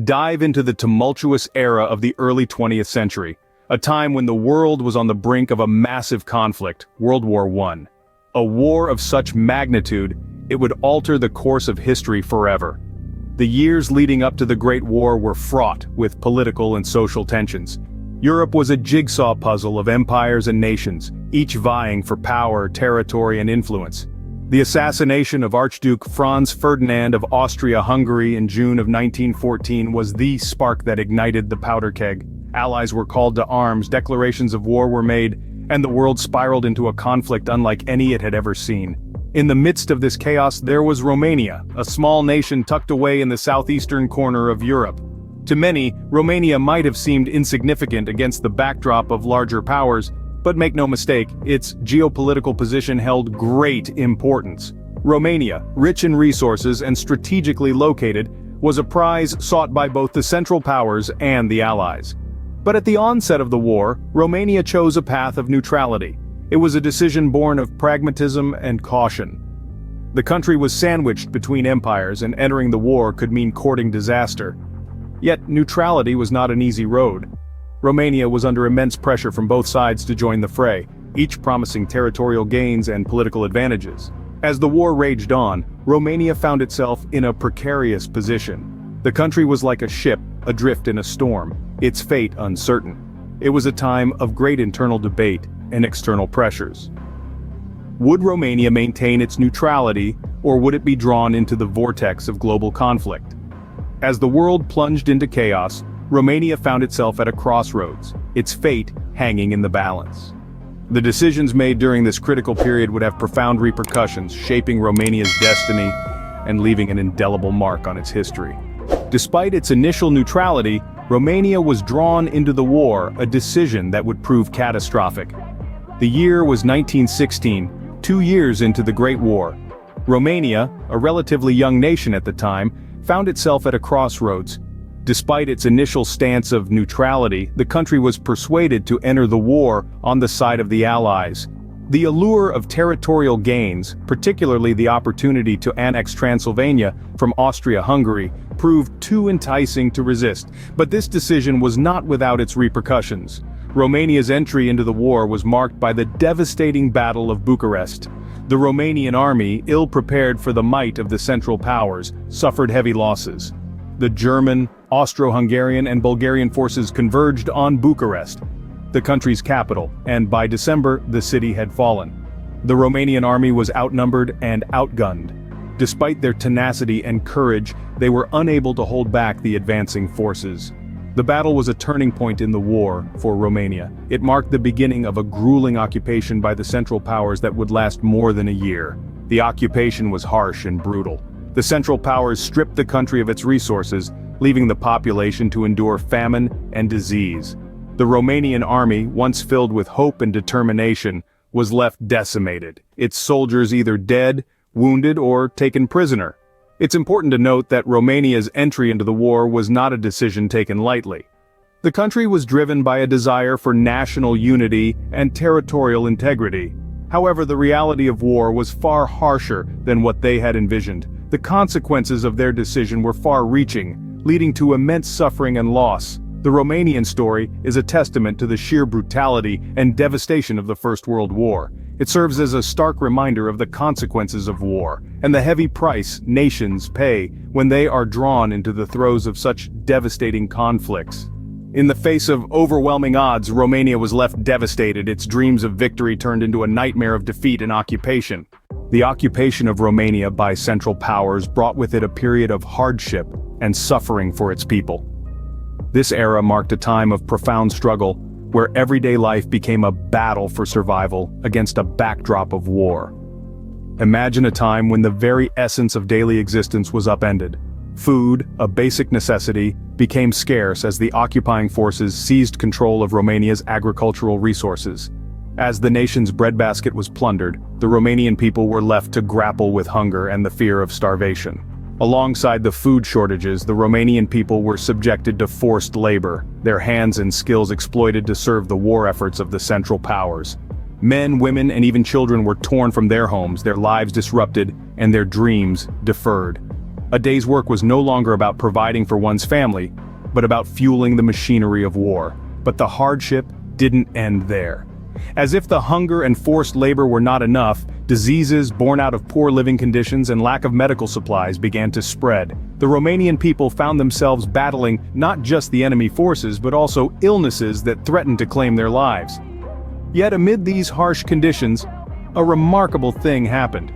dive into the tumultuous era of the early 20th century, a time when the world was on the brink of a massive conflict, World War I. A war of such magnitude, it would alter the course of history forever. The years leading up to the Great War were fraught with political and social tensions. Europe was a jigsaw puzzle of empires and nations, each vying for power, territory, and influence. The assassination of Archduke Franz Ferdinand of Austria-Hungary in June of 1914 was the spark that ignited the powder keg. Allies were called to arms, declarations of war were made, and the world spiraled into a conflict unlike any it had ever seen. In the midst of this chaos there was Romania, a small nation tucked away in the southeastern corner of Europe. To many, Romania might have seemed insignificant against the backdrop of larger powers, but make no mistake, its geopolitical position held great importance. Romania, rich in resources and strategically located, was a prize sought by both the Central Powers and the Allies. But at the onset of the war, Romania chose a path of neutrality. It was a decision born of pragmatism and caution. The country was sandwiched between empires, and entering the war could mean courting disaster. Yet neutrality was not an easy road. Romania was under immense pressure from both sides to join the fray, each promising territorial gains and political advantages. As the war raged on, Romania found itself in a precarious position. The country was like a ship adrift in a storm, its fate uncertain. It was a time of great internal debate and external pressures. Would Romania maintain its neutrality, or would it be drawn into the vortex of global conflict? As the world plunged into chaos, Romania found itself at a crossroads, its fate hanging in the balance. The decisions made during this critical period would have profound repercussions, shaping Romania's destiny and leaving an indelible mark on its history. Despite its initial neutrality, Romania was drawn into the war, a decision that would prove catastrophic. The year was 1916, 2 years into the Great War. Romania, a relatively young nation at the time, found itself at a crossroads. Despite its initial stance of neutrality, the country was persuaded to enter the war on the side of the Allies. The allure of territorial gains, particularly the opportunity to annex Transylvania from Austria-Hungary, proved too enticing to resist, but this decision was not without its repercussions. Romania's entry into the war was marked by the devastating Battle of Bucharest. The Romanian army, ill-prepared for the might of the Central Powers, suffered heavy losses. The German, Austro-Hungarian and Bulgarian forces converged on Bucharest, the country's capital, and by December the city had fallen. The Romanian army was outnumbered and outgunned. Despite their tenacity and courage, they were unable to hold back the advancing forces. The battle was a turning point in the war for Romania. It marked the beginning of a grueling occupation by the Central Powers that would last more than a year. The occupation was harsh and brutal. The Central Powers stripped the country of its resources, leaving the population to endure famine and disease. The Romanian army, once filled with hope and determination, was left decimated, its soldiers either dead, wounded, or taken prisoner. It's important to note that Romania's entry into the war was not a decision taken lightly. The country was driven by a desire for national unity and territorial integrity. However, the reality of war was far harsher than what they had envisioned. The consequences of their decision were far-reaching, leading to immense suffering and loss. The Romanian story is a testament to the sheer brutality and devastation of the First World War. It serves as a stark reminder of the consequences of war, and the heavy price nations pay when they are drawn into the throes of such devastating conflicts. In the face of overwhelming odds, Romania was left devastated, its dreams of victory turned into a nightmare of defeat and occupation. The occupation of Romania by Central Powers brought with it a period of hardship and suffering for its people. This era marked a time of profound struggle, where everyday life became a battle for survival against a backdrop of war. Imagine a time when the very essence of daily existence was upended. Food, a basic necessity, became scarce as the occupying forces seized control of Romania's agricultural resources. As the nation's breadbasket was plundered, the Romanian people were left to grapple with hunger and the fear of starvation. Alongside the food shortages, the Romanian people were subjected to forced labor, their hands and skills exploited to serve the war efforts of the Central Powers. Men, women, and even children were torn from their homes, their lives disrupted, and their dreams deferred. A day's work was no longer about providing for one's family, but about fueling the machinery of war. But the hardship didn't end there. As if the hunger and forced labor were not enough, diseases born out of poor living conditions and lack of medical supplies began to spread. The Romanian people found themselves battling not just the enemy forces but also illnesses that threatened to claim their lives. Yet amid these harsh conditions, a remarkable thing happened.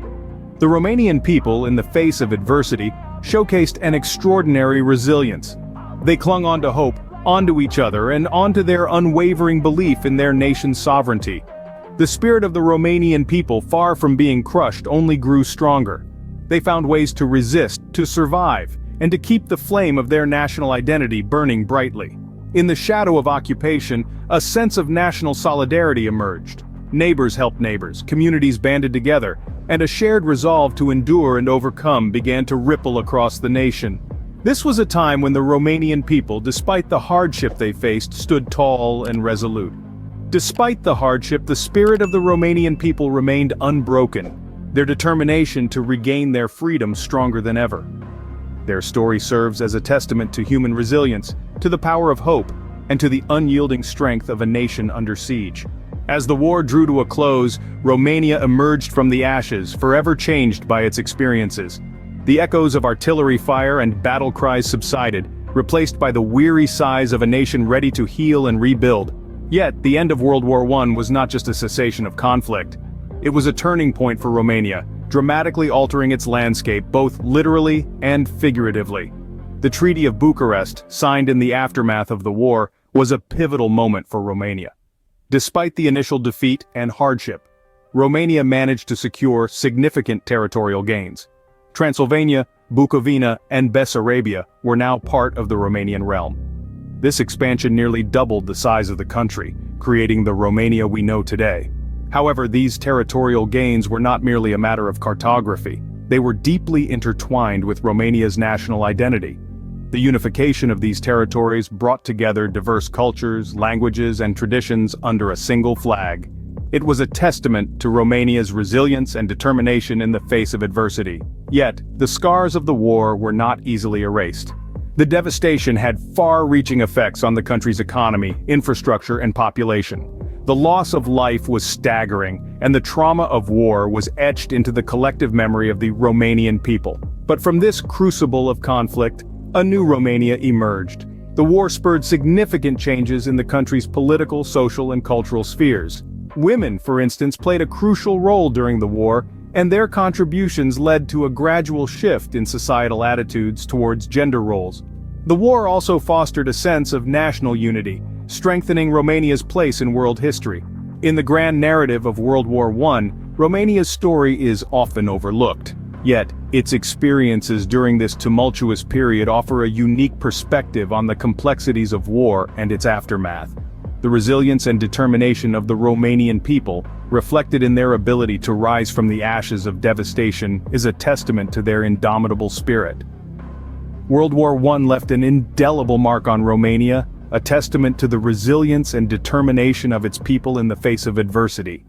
The Romanian people, in the face of adversity, showcased an extraordinary resilience. They clung on to hope, onto each other, and onto their unwavering belief in their nation's sovereignty. The spirit of the Romanian people, far from being crushed, only grew stronger. They found ways to resist, to survive, and to keep the flame of their national identity burning brightly. In the shadow of occupation, a sense of national solidarity emerged. Neighbors helped neighbors, communities banded together, and a shared resolve to endure and overcome began to ripple across the nation. This was a time when the Romanian people, despite the hardship they faced, stood tall and resolute. Despite the hardship, the spirit of the Romanian people remained unbroken, their determination to regain their freedom stronger than ever. Their story serves as a testament to human resilience, to the power of hope, and to the unyielding strength of a nation under siege. As the war drew to a close, Romania emerged from the ashes, forever changed by its experiences. The echoes of artillery fire and battle cries subsided, replaced by the weary sighs of a nation ready to heal and rebuild. Yet, the end of World War I was not just a cessation of conflict. It was a turning point for Romania, dramatically altering its landscape both literally and figuratively. The Treaty of Bucharest, signed in the aftermath of the war, was a pivotal moment for Romania. Despite the initial defeat and hardship, Romania managed to secure significant territorial gains. Transylvania, Bukovina, and Bessarabia were now part of the Romanian realm. This expansion nearly doubled the size of the country, creating the Romania we know today. However, these territorial gains were not merely a matter of cartography. They were deeply intertwined with Romania's national identity. The unification of these territories brought together diverse cultures, languages, and traditions under a single flag. It was a testament to Romania's resilience and determination in the face of adversity. Yet, the scars of the war were not easily erased. The devastation had far-reaching effects on the country's economy, infrastructure, and population. The loss of life was staggering, and the trauma of war was etched into the collective memory of the Romanian people. But from this crucible of conflict, a new Romania emerged. The war spurred significant changes in the country's political, social, and cultural spheres. Women, for instance, played a crucial role during the war, and their contributions led to a gradual shift in societal attitudes towards gender roles. The war also fostered a sense of national unity, strengthening Romania's place in world history. In the grand narrative of World War I, Romania's story is often overlooked. Yet, its experiences during this tumultuous period offer a unique perspective on the complexities of war and its aftermath. The resilience and determination of the Romanian people, reflected in their ability to rise from the ashes of devastation, is a testament to their indomitable spirit. World War I left an indelible mark on Romania, a testament to the resilience and determination of its people in the face of adversity.